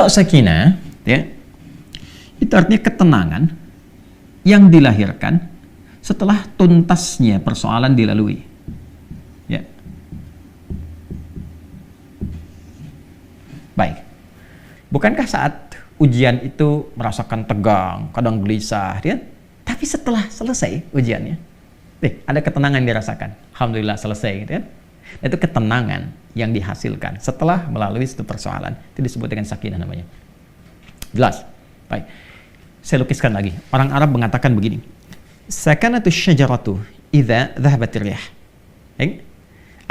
Kalau sakinah, ya, itu artinya ketenangan yang dilahirkan setelah tuntasnya persoalan dilalui. Ya. Baik. Bukankah saat ujian itu merasakan tegang, kadang gelisah, ya? Tapi setelah selesai ujiannya, ada ketenangan yang dirasakan. Alhamdulillah selesai, gitu kan? Itu ketenangan yang dihasilkan setelah melalui satu persoalan. Itu disebut dengan sakinah namanya. Jelas? Baik. Saya lukiskan lagi. Orang Arab mengatakan begini. Sakanatu syajaratu idza dhahabatir rih.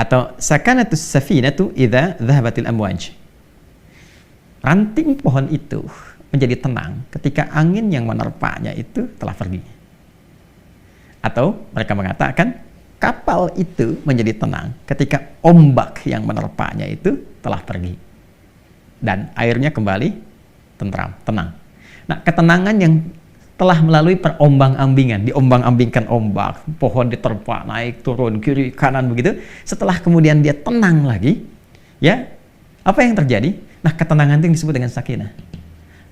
Atau sakanatu safinatu idza dhahabatil amwaj. Ranting pohon itu menjadi tenang ketika angin yang menerpanya itu telah pergi. Atau mereka mengatakan kapal itu menjadi tenang ketika ombak yang menerpanya itu telah pergi. Dan airnya kembali tentram, tenang. Nah, ketenangan yang telah melalui perombang-ambingan, diombang-ambingkan ombak, pohon diterpa, naik, turun, kiri, kanan begitu. Setelah kemudian dia tenang lagi, ya, apa yang terjadi? Nah, ketenangan itu yang disebut dengan sakinah.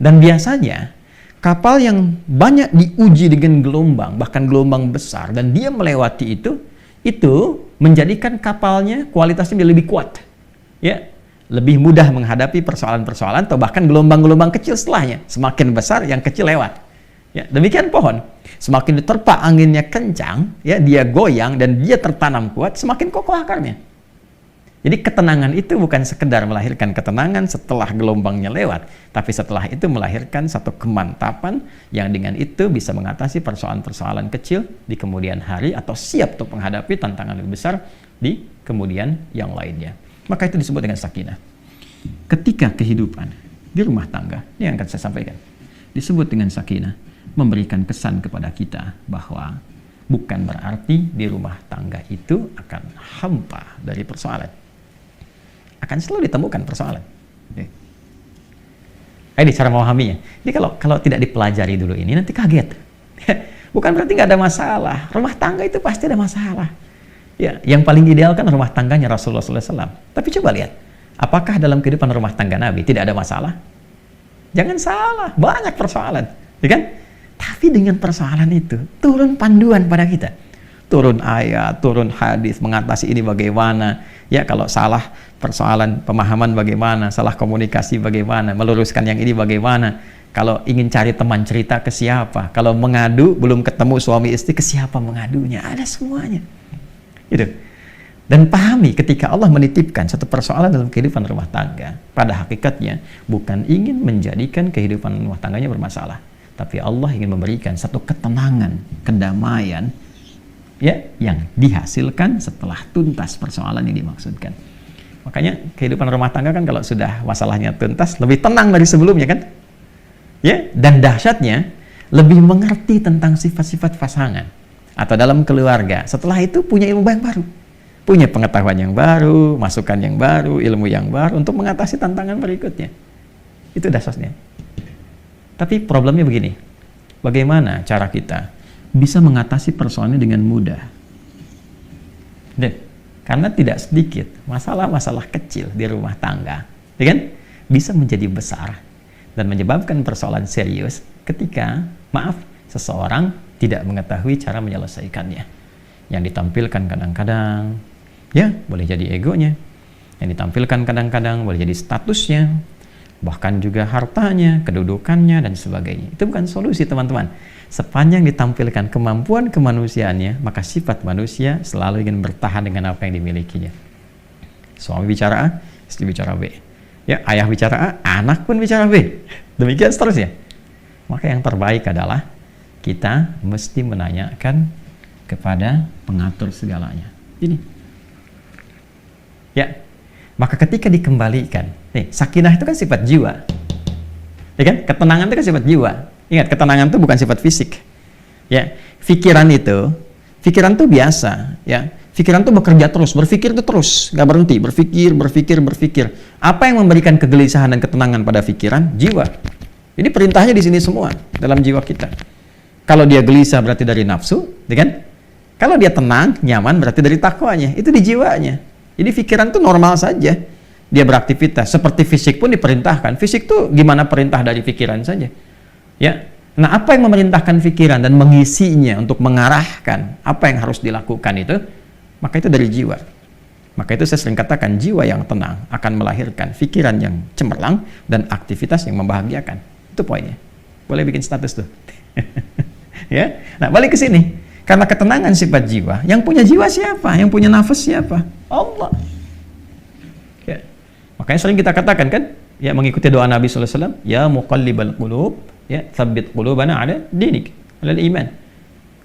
Dan biasanya kapal yang banyak diuji dengan gelombang, bahkan gelombang besar, dan dia melewati itu menjadikan kapalnya kualitasnya lebih kuat, ya, lebih mudah menghadapi persoalan-persoalan atau bahkan gelombang-gelombang kecil setelahnya. Semakin besar, yang kecil lewat. Ya, demikian pohon. Semakin diterpa anginnya kencang, ya, dia goyang dan dia tertanam kuat, semakin kokoh akarnya. Jadi ketenangan itu bukan sekedar melahirkan ketenangan setelah gelombangnya lewat, tapi setelah itu melahirkan satu kemantapan yang dengan itu bisa mengatasi persoalan-persoalan kecil di kemudian hari atau siap untuk menghadapi tantangan lebih besar di kemudian yang lainnya. Maka itu disebut dengan sakinah. Ketika kehidupan di rumah tangga, ini yang akan saya sampaikan, disebut dengan sakinah, memberikan kesan kepada kita bahwa bukan berarti di rumah tangga itu akan hampa dari persoalan. Akan selalu ditemukan persoalan. Ini cara memahaminya. Ini kalau tidak dipelajari dulu ini nanti kaget. Bukan berarti nggak ada masalah. Rumah tangga itu pasti ada masalah. Ya, yang paling ideal kan rumah tangganya Rasulullah SAW. Tapi coba lihat, apakah dalam kehidupan rumah tangga Nabi tidak ada masalah? Jangan salah, banyak persoalan, ya kan? Tapi dengan persoalan itu turun panduan pada kita. Turun ayat, turun hadis, mengatasi ini bagaimana. Ya, kalau salah persoalan pemahaman bagaimana, salah komunikasi bagaimana, meluruskan yang ini bagaimana. Kalau ingin cari teman cerita ke siapa, kalau mengadu belum ketemu suami istri ke siapa mengadunya, ada semuanya. Gitu. Dan pahami ketika Allah menitipkan satu persoalan dalam kehidupan rumah tangga, pada hakikatnya bukan ingin menjadikan kehidupan rumah tangganya bermasalah, tapi Allah ingin memberikan satu ketenangan, kedamaian, ya, yang dihasilkan setelah tuntas persoalan yang dimaksudkan. Makanya kehidupan rumah tangga kan kalau sudah masalahnya tuntas lebih tenang dari sebelumnya kan, ya, dan dahsyatnya lebih mengerti tentang sifat-sifat pasangan atau dalam keluarga. Setelah itu punya ilmu yang baru, punya pengetahuan yang baru, masukan yang baru, ilmu yang baru untuk mengatasi tantangan berikutnya. Itu dahsyatnya. Tapi problemnya begini, bagaimana cara kita bisa mengatasi persoalannya dengan mudah? Karena tidak sedikit masalah-masalah kecil di rumah tangga, ya kan, bisa menjadi besar dan menyebabkan persoalan serius ketika, seseorang tidak mengetahui cara menyelesaikannya. Yang ditampilkan kadang-kadang, ya, boleh jadi egonya. Yang ditampilkan kadang-kadang boleh jadi statusnya, bahkan juga hartanya, kedudukannya, dan sebagainya. Itu bukan solusi, teman-teman. Sepanjang ditampilkan kemampuan kemanusiaannya, maka sifat manusia selalu ingin bertahan dengan apa yang dimilikinya. Suami bicara A, istri bicara B. Ya, ayah bicara A, anak pun bicara B. Demikian seterusnya. Maka yang terbaik adalah kita mesti menanyakan kepada pengatur segalanya. Ini. Ya. Maka ketika dikembalikan, sakinah itu kan sifat jiwa. Ya kan? Ketenangan itu kan sifat jiwa. Ingat, ketenangan itu bukan sifat fisik. Ya, pikiran itu biasa, ya. Pikiran itu bekerja terus, berpikir itu terus, nggak berhenti, berpikir. Apa yang memberikan kegelisahan dan ketenangan pada pikiran? Jiwa. Jadi perintahnya di sini semua dalam jiwa kita. Kalau dia gelisah berarti dari nafsu, ya kan? Kalau dia tenang, nyaman berarti dari takwanya. Itu di jiwanya. Jadi pikiran itu normal saja. dia beraktivitas. Seperti fisik pun diperintahkan. Fisik tuh gimana perintah dari pikiran saja. Ya. Nah, apa yang memerintahkan pikiran dan mengisinya untuk mengarahkan apa yang harus dilakukan itu, maka itu dari jiwa. Maka itu saya sering katakan, jiwa yang tenang akan melahirkan pikiran yang cemerlang dan aktivitas yang membahagiakan. Itu poinnya. Boleh bikin status tuh. Ya. Nah, balik ke sini. Karena ketenangan sifat jiwa, yang punya jiwa siapa? Yang punya nafas siapa? Allah. Ya. Makanya sering kita katakan kan, ya mengikuti doa Nabi sallallahu alaihi wasallam, ya muqallibal qulub, ya tsabbit qulubana ala dinik, ala iman.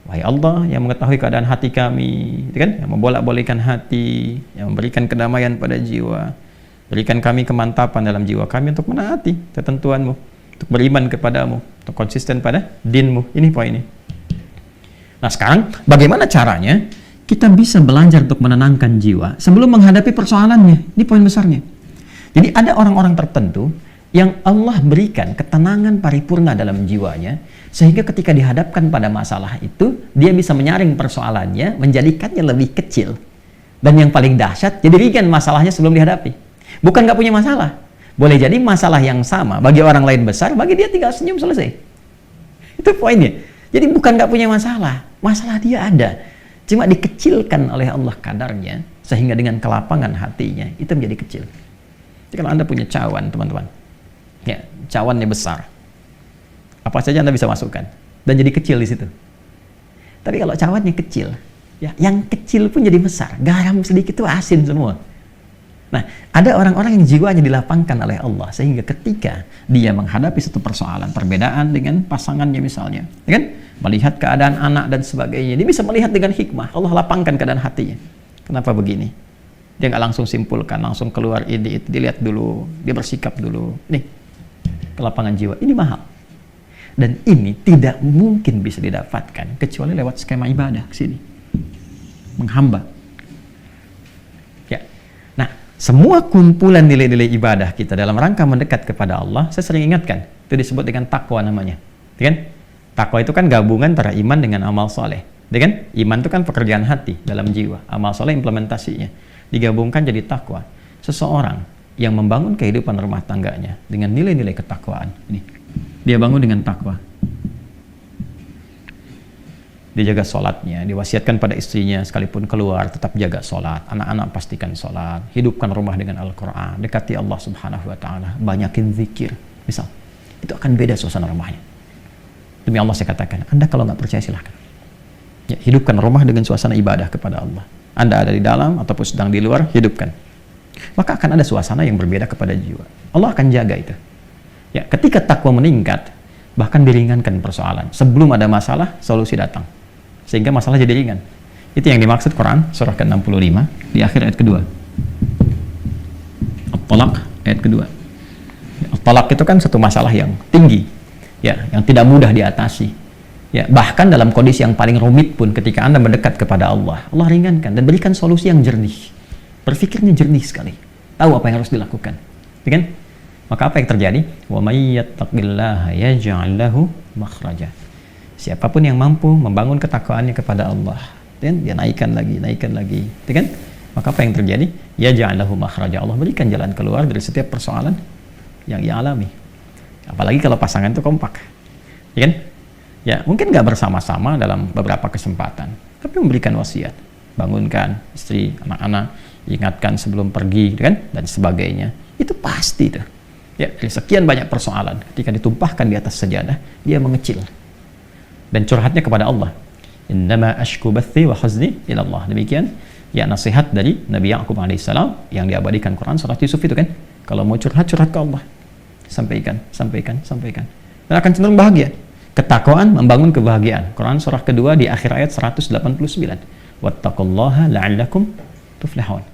Wahai Allah yang mengetahui keadaan hati kami, gitu kan? Yang membolak-balikkan hati, yang memberikan kedamaian pada jiwa. Berikan kami kemantapan dalam jiwa kami untuk menaati ketentuanmu, untuk beriman kepadamu, untuk konsisten pada dinmu. Ini poinnya. Nah, sekarang bagaimana caranya kita bisa belajar untuk menenangkan jiwa sebelum menghadapi persoalannya? Ini poin besarnya. Jadi ada orang-orang tertentu yang Allah berikan ketenangan paripurna dalam jiwanya, sehingga ketika dihadapkan pada masalah itu, dia bisa menyaring persoalannya, menjadikannya lebih kecil. Dan yang paling dahsyat, jadi ringan masalahnya sebelum dihadapi. Bukan nggak punya masalah. Boleh jadi masalah yang sama, bagi orang lain besar, bagi dia tinggal senyum selesai. Itu poinnya. Jadi bukan nggak punya masalah, masalah dia ada. Cuma dikecilkan oleh Allah kadarnya, sehingga dengan kelapangan hatinya, itu menjadi kecil. Jadi kalau Anda punya cawan, teman-teman, ya, cawannya besar, apa saja Anda bisa masukkan dan jadi kecil di situ. Tapi kalau cawannya kecil, ya, yang kecil pun jadi besar. Garam sedikit itu asin semua. Nah, ada orang-orang yang jiwanya dilapangkan oleh Allah sehingga ketika dia menghadapi satu persoalan, perbedaan dengan pasangannya misalnya, ya kan? Melihat keadaan anak dan sebagainya, dia bisa melihat dengan hikmah. Allah lapangkan keadaan hatinya. Kenapa begini? Dia nggak langsung simpulkan, langsung keluar ide itu, dilihat dulu, dia bersikap dulu. Nih, kelapangan jiwa ini mahal. Dan ini tidak mungkin bisa didapatkan kecuali lewat skema ibadah sini. Menghamba. Ya. Nah, semua kumpulan nilai-nilai ibadah kita dalam rangka mendekat kepada Allah, saya sering ingatkan, itu disebut dengan takwa namanya. Ya kan? Takwa itu kan gabungan antara iman dengan amal soleh. Ya kan? Iman itu kan pekerjaan hati dalam jiwa. Amal soleh implementasinya. Digabungkan jadi takwa. Seseorang yang membangun kehidupan rumah tangganya dengan nilai-nilai ketakwaan. Ini. Dia bangun dengan takwa. Dia jaga sholatnya, diwasiatkan pada istrinya sekalipun keluar tetap jaga sholat, anak-anak pastikan sholat, hidupkan rumah dengan Al-Quran, dekati Allah Subhanahu Wa Taala, banyakin zikir, misal, itu akan beda suasana rumahnya. Demi Allah saya katakan, Anda kalau nggak percaya silahkan, ya, hidupkan rumah dengan suasana ibadah kepada Allah. Anda ada di dalam ataupun sedang di luar, hidupkan, maka akan ada suasana yang berbeda kepada jiwa. Allah akan jaga itu. Ya, ketika takwa meningkat, bahkan diringankan persoalan. Sebelum ada masalah, solusi datang. Sehingga masalah jadi ringan. Itu yang dimaksud Quran, surah ke-65, di akhir ayat kedua. At-Talaq, ayat kedua. At-Talaq itu kan satu masalah yang tinggi, ya, yang tidak mudah diatasi. Ya, bahkan dalam kondisi yang paling rumit pun, ketika Anda mendekat kepada Allah, Allah ringankan dan berikan solusi yang jernih. Berpikirnya jernih sekali. Tahu apa yang harus dilakukan. Ya kan? Maka apa yang terjadi? Wa may yattaqillaha yaj'al lahu makhraja. Siapapun yang mampu membangun ketakwaannya kepada Allah, dan dia naikkan lagi, ya kan? Maka apa yang terjadi? Yaj'al lahu makhraja. Allah berikan jalan keluar dari setiap persoalan yang ia alami. Apalagi kalau pasangan itu kompak. Ya kan? Ya, mungkin nggak bersama-sama dalam beberapa kesempatan, tapi memberikan wasiat. Bangunkan istri, anak-anak, ingatkan sebelum pergi, kan? Dan sebagainya. Itu pasti tuh. Ya, dari sekian banyak persoalan, ketika ditumpahkan di atas sajadah, dia mengecil dan curhatnya kepada Allah. Innama ashku bathi wa huzni ila Allah. Demikian ya nasihat dari Nabi Ya'qub alaihissalam yang diabadikan Quran surat Yusuf itu kan. Kalau mau curhat, curhat ke Allah. Sampaikan. Dan akan cenderung bahagia. Ketakwaan membangun kebahagiaan. Quran surah kedua di akhir ayat 189. Wattaqullaha la'allakum tuflihun.